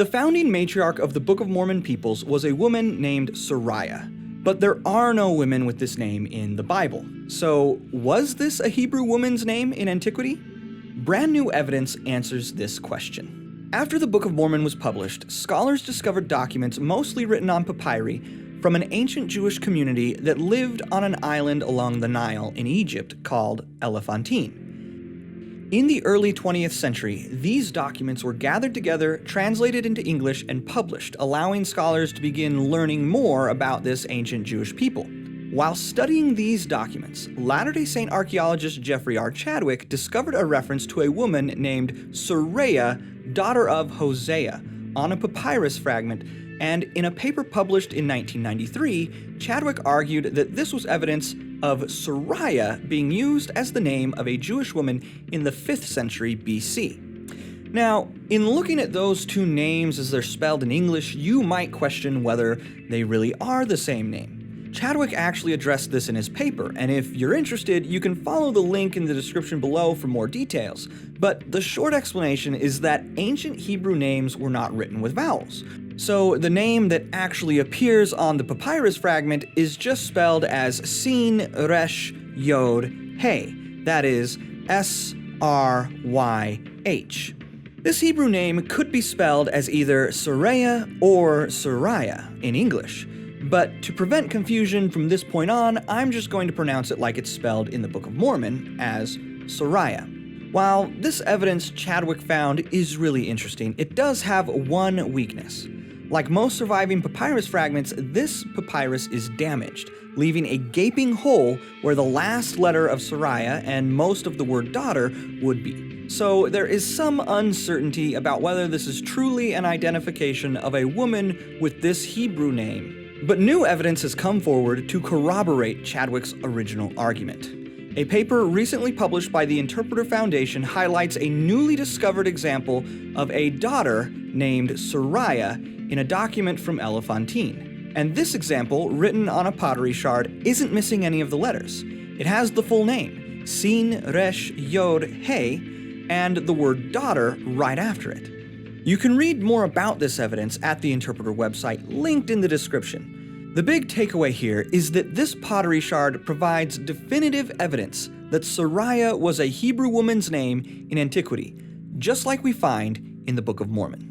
The founding matriarch of the Book of Mormon peoples was a woman named Sariah, but there are no women with this name in the Bible. So, was this a Hebrew woman's name in antiquity? Brand new evidence answers this question. After the Book of Mormon was published, scholars discovered documents mostly written on papyri from an ancient Jewish community that lived on an island along the Nile in Egypt called Elephantine. In the early 20th century, these documents were gathered together, translated into English, and published, allowing scholars to begin learning more about this ancient Jewish people. While studying these documents, Latter-day Saint archaeologist Jeffery R. Chadwick discovered a reference to a woman named Seraiah, daughter of Hosea, on a papyrus fragment, and in a paper published in 1993, Chadwick argued that this was evidence of Sariah being used as the name of a Jewish woman in the 5th century BC. Now, in looking at those two names as they're spelled in English, you might question whether they really are the same name. Chadwick actually addressed this in his paper, and if you're interested, you can follow the link in the description below for more details. But the short explanation is that ancient Hebrew names were not written with vowels. So the name that actually appears on the papyrus fragment is just spelled as ＳRYH, that is S-R-Y-H. This Hebrew name could be spelled as either Seraiah or Seraiah in English. But to prevent confusion from this point on, I'm just going to pronounce it like it's spelled in the Book of Mormon as Sariah. While this evidence Chadwick found is really interesting, it does have one weakness. Like most surviving papyrus fragments, this papyrus is damaged, leaving a gaping hole where the last letter of Seraiah and most of the word daughter would be. So there is some uncertainty about whether this is truly an identification of a woman with this Hebrew name. But new evidence has come forward to corroborate Chadwick's original argument. A paper recently published by the Interpreter Foundation highlights a newly discovered example of a daughter named Sariah in a document from Elephantine. And this example, written on a pottery shard, isn't missing any of the letters. It has the full name, ＳRYH, and the word daughter right after it. You can read more about this evidence at the Interpreter website, linked in the description. The big takeaway here is that this pottery shard provides definitive evidence that Seraiah was a Hebrew woman's name in antiquity, just like we find in the Book of Mormon.